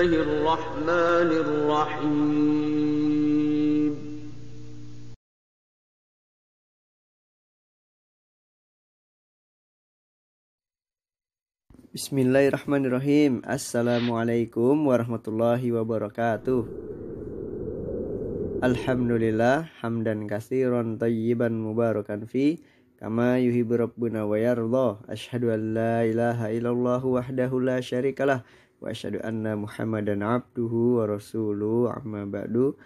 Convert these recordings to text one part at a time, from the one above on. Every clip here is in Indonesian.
الله الرحمن الرحيم Bismillahirrahmanirrahim. Assalamualaikum warahmatullahi wabarakatuh. Alhamdulillah hamdan katsiran thayyiban mubarakan fi kama yuhibbu rabbuna wa yardha. Asyhadu an la ilaha illallah wahdahu la syarikalah wa asyhadu anna Muhammadan abduhu wa rasuluhu amma ba'du.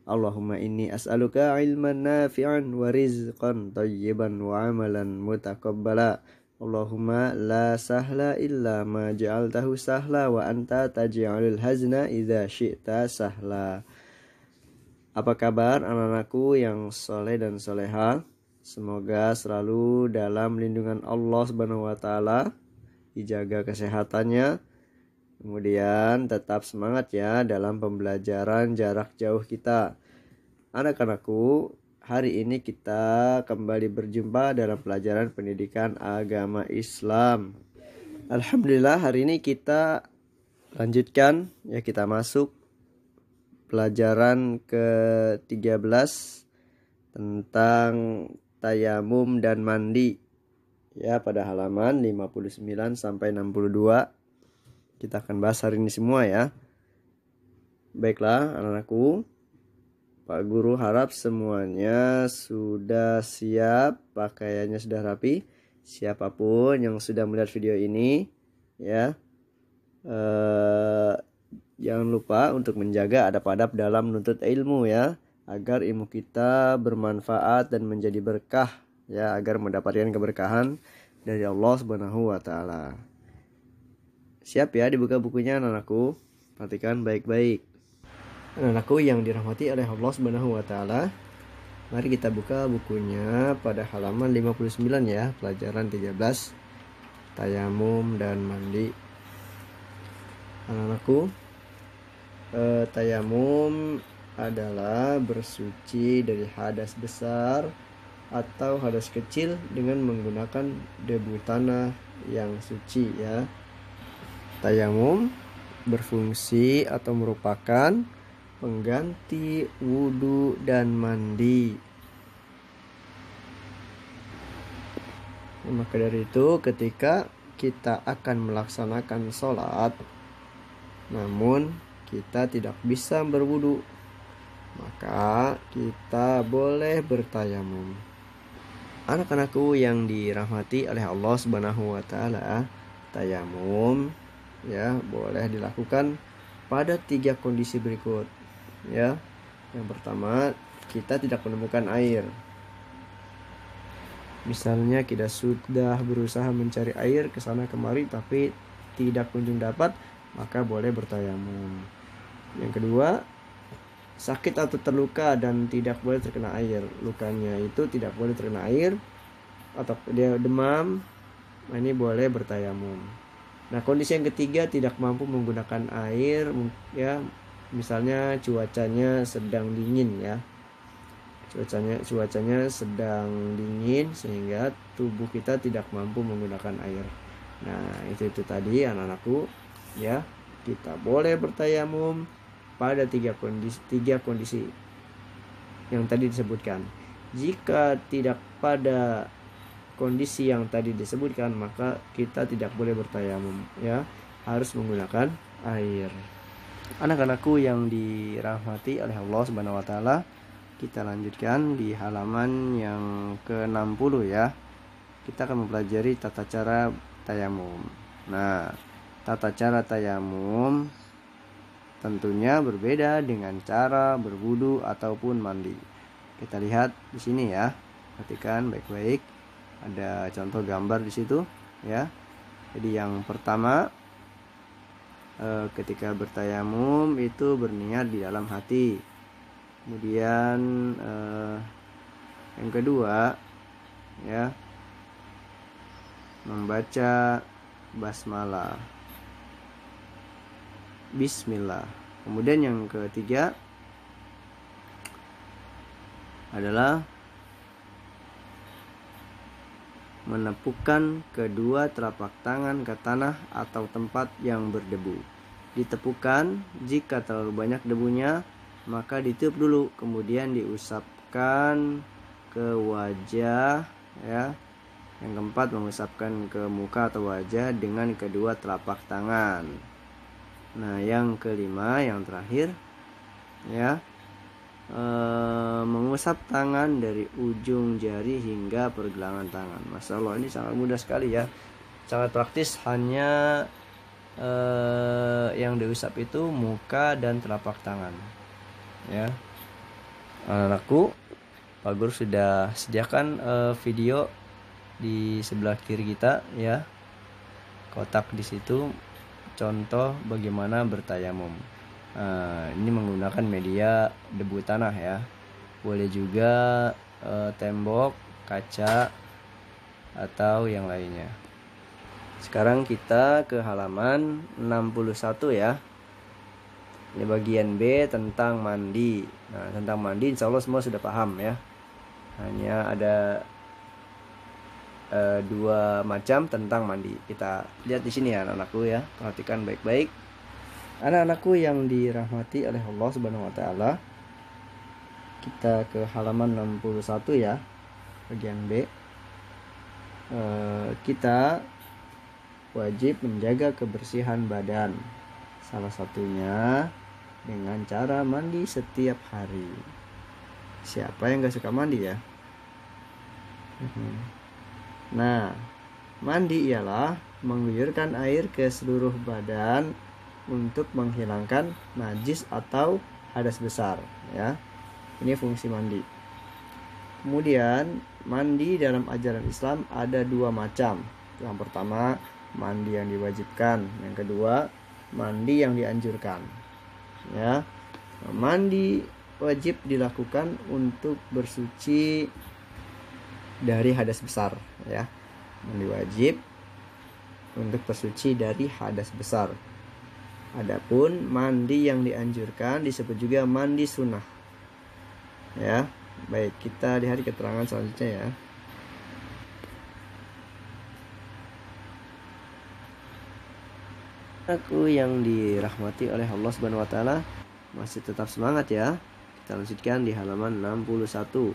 Allahumma inni as'aluka ilman nafi'an wa rizqan thayyiban wa amalan mutaqabbala. Allahumma la sahla illa ma ja'altahu sahla wa anta taj'alul hazna idza syi'ta sahla. Apa kabar anak-anakku yang soleh dan soleha? Semoga selalu dalam lindungan Allah Subhanahu wa taala, dijaga kesehatannya. Kemudian tetap semangat ya dalam pembelajaran jarak jauh kita. Anak-anakku, hari ini kita kembali berjumpa dalam pelajaran pendidikan agama Islam. Alhamdulillah hari ini kita lanjutkan ya, kita masuk pelajaran ke-13 tentang tayamum dan mandi. Ya, pada halaman 59 sampai 62 kita akan bahas hari ini semua ya. Baiklah anak-anakku, Pak Guru harap semuanya sudah siap, pakaiannya sudah rapi. Siapapun yang sudah melihat video ini ya, jangan lupa untuk menjaga adab-adab dalam menuntut ilmu ya, agar ilmu kita bermanfaat dan menjadi berkah ya, agar mendapatkan keberkahan dari Allah Subhanahu wa taala. Siap ya dibuka bukunya anak-anakku. Perhatikan baik-baik. Anak-anakku yang dirahmati oleh Allah Subhanahu wa taala, mari kita buka bukunya pada halaman 59 ya, pelajaran 13 tayamum dan mandi. Anak-anakku, tayamum adalah bersuci dari hadas besar atau hadas kecil dengan menggunakan debu tanah yang suci ya. Tayamum berfungsi atau merupakan pengganti wudhu dan mandi. Maka dari itu ketika kita akan melaksanakan sholat namun kita tidak bisa berwudu, maka kita boleh bertayamum. Anak-anakku yang dirahmati oleh Allah Subhanahu wa taala, tayamum ya boleh dilakukan pada 3 kondisi berikut ya. Yang pertama, kita tidak menemukan air. Misalnya kita sudah berusaha mencari air ke sana kemari tapi tidak kunjung dapat, maka boleh bertayamum. Yang kedua, sakit atau terluka dan tidak boleh terkena air. Lukanya itu tidak boleh terkena air atau dia demam, ini boleh bertayamum. Nah, kondisi yang ketiga, tidak mampu menggunakan air ya, misalnya cuacanya sedang dingin ya. Cuacanya sedang dingin sehingga tubuh kita tidak mampu menggunakan air. Nah, itu tadi anak-anakku ya, kita boleh bertayamum pada 3 kondisi yang tadi disebutkan. Jika tidak pada kondisi yang tadi disebutkan, maka kita tidak boleh bertayamum ya, harus menggunakan air. Anak-anakku yang dirahmati oleh Allah Subhanahu wa taala, kita lanjutkan di halaman yang ke-60 ya. Kita akan mempelajari tata cara tayamum. Nah, tata cara tayamum tentunya berbeda dengan cara berwudu ataupun mandi. Kita lihat di sini ya. Perhatikan baik-baik. Ada contoh gambar di situ ya. Jadi yang pertama, ketika bertayamum itu berniat di dalam hati. Kemudian yang kedua ya, membaca basmalah, bismillah. Kemudian yang ketiga adalah menepukkan kedua telapak tangan ke tanah atau tempat yang berdebu. ditepukan. Jika terlalu banyak debunya, maka ditiup dulu, kemudian diusapkan ke wajah, ya. Yang keempat, mengusapkan ke muka atau wajah dengan kedua telapak tangan. Nah, yang kelima, yang terakhir, ya, mengusap tangan dari ujung jari hingga pergelangan tangan. Masya Allah, ini sangat mudah sekali ya, sangat praktis. Hanya yang diusap itu muka dan telapak tangan, ya. Anak-anakku, Pak Guru sudah sediakan video di sebelah kiri kita, ya, kotak di situ contoh bagaimana bertayamum. Ini menggunakan media debu tanah, ya. Boleh juga tembok, kaca, atau yang lainnya. Sekarang kita ke halaman 61, ya. Ini bagian B tentang mandi. Nah, tentang mandi insya Allah semua sudah paham, ya. Hanya ada dua macam tentang mandi. Kita lihat di sini ya anak-anakku, ya. Perhatikan baik-baik. Anak-anakku yang dirahmati oleh Allah Subhanahu wa taala. Kita ke halaman 61, ya. Bagian B. Kita wajib menjaga kebersihan badan. Salah satunya dengan cara mandi setiap hari. Siapa yang gak suka mandi, ya? Nah, mandi ialah mengguyurkan air ke seluruh badan untuk menghilangkan najis atau hadas besar, ya. Ini fungsi mandi. Kemudian, mandi dalam ajaran Islam ada dua macam. Yang pertama, mandi yang diwajibkan. Yang kedua, mandi yang dianjurkan, ya. Mandi wajib dilakukan untuk bersuci dari hadas besar, ya. Mandi wajib untuk bersuci dari hadas besar. Adapun mandi yang dianjurkan disebut juga mandi sunnah, ya. Baik, kita lihat keterangan selanjutnya, ya. Aku yang dirahmati oleh Allah Subhanahu wa taala, masih tetap semangat, ya. Kita lanjutkan di halaman 61.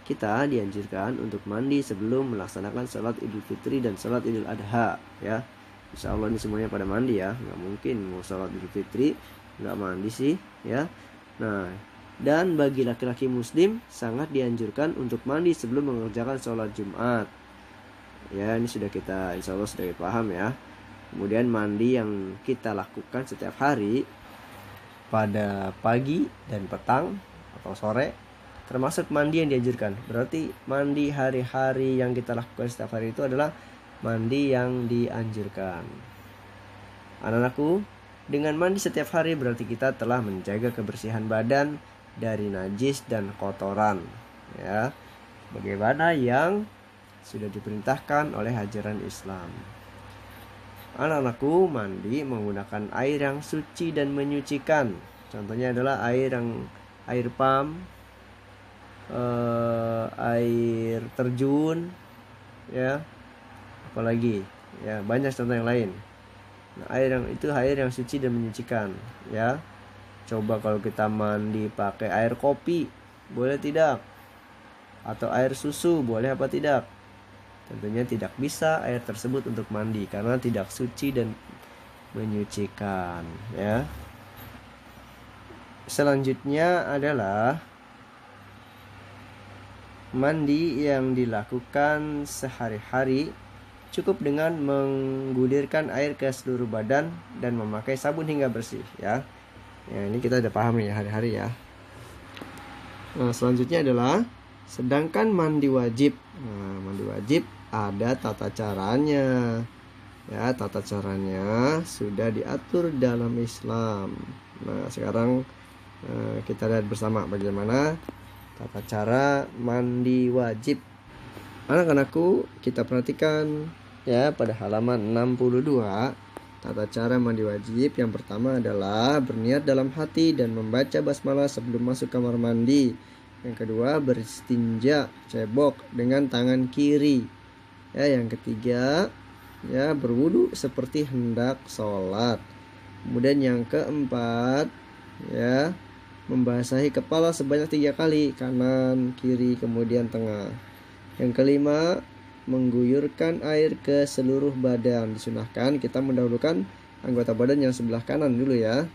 Kita dianjurkan untuk mandi sebelum melaksanakan salat Idul Fitri dan salat Idul Adha, ya. Insya Allah ini semuanya pada mandi, ya. Nggak mungkin mau salat Idul Fitri nggak mandi sih, ya. Nah, dan bagi laki-laki muslim sangat dianjurkan untuk mandi sebelum mengerjakan sholat Jumat, ya. Ini sudah kita insya Allah sudah paham, ya. Kemudian mandi yang kita lakukan setiap hari pada pagi dan petang atau sore termasuk mandi yang dianjurkan. Berarti mandi hari-hari yang kita lakukan setiap hari itu adalah mandi yang dianjurkan. Anak-anakku, dengan mandi setiap hari berarti kita telah menjaga kebersihan badan dari najis dan kotoran, ya. Bagaimana yang sudah diperintahkan oleh ajaran Islam. Anak-anakku, mandi menggunakan air yang suci dan menyucikan. Contohnya adalah air pam, air terjun, ya. Apalagi, ya, banyak contoh yang lain. Nah, air yang suci dan menyucikan, ya. Coba kalau kita mandi pakai air kopi, boleh tidak? Atau air susu, boleh apa tidak? Tentunya tidak bisa air tersebut untuk mandi karena tidak suci dan menyucikan, ya. Selanjutnya adalah mandi yang dilakukan sehari-hari cukup dengan menggulirkan air ke seluruh badan dan memakai sabun hingga bersih, ya. Ya, ini kita udah paham nih hari-hari, ya. Nah, selanjutnya adalah sedangkan mandi wajib. Nah, mandi wajib ada tata caranya, ya. Tata caranya sudah diatur dalam Islam. Nah, sekarang kita lihat bersama bagaimana tata cara mandi wajib. Anak-anakku, kita perhatikan, ya, pada halaman 62. Tata cara mandi wajib yang pertama adalah berniat dalam hati dan membaca basmalah sebelum masuk kamar mandi. Yang kedua, beristinja cebok dengan tangan kiri. Ya, yang ketiga, ya, berwudu seperti hendak sholat. Kemudian yang keempat, ya, membasahi kepala sebanyak 3 kali, kanan, kiri, kemudian tengah. Yang kelima, mengguyurkan air ke seluruh badan. Disunahkan kita mendahulukan anggota badan yang sebelah kanan dulu ya.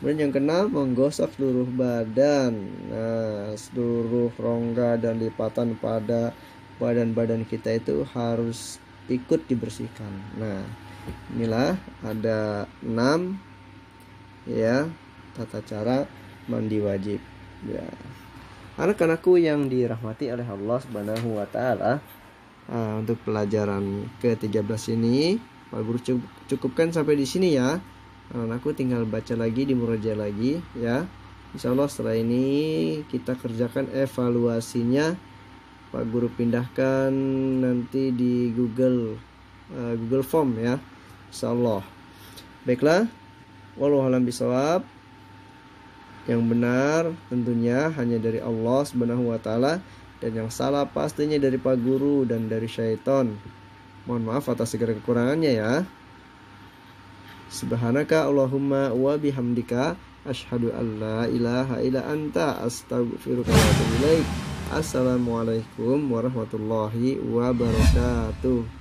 Kemudian yang keenam, menggosok seluruh badan. Nah, seluruh rongga dan lipatan pada badan-badan kita itu harus ikut dibersihkan. Nah, inilah ada 6 ya tata cara mandi wajib ya. Anak-anakku yang dirahmati oleh Allah Subhanahu wa taala, untuk pelajaran ke-13 ini Pak Guru cukupkan sampai di sini ya. Anak-anakku tinggal baca lagi, dimurojaah lagi ya. Insyaallah setelah ini kita kerjakan evaluasinya. Pak Guru pindahkan nanti di Google Form ya. Insyaallah. Baiklah. Wallahu a'lam bishawab. Yang benar tentunya hanya dari Allah Subhanahu wa taala, dan yang salah pastinya dari Pak Guru dan dari syaitan. Mohon maaf atas segala kekurangannya ya. Subhanaka Allahumma wa bihamdika asyhadu an la ilaha illa anta astaghfiruka wa atubu ilaik. Assalamualaikum warahmatullahi wabarakatuh.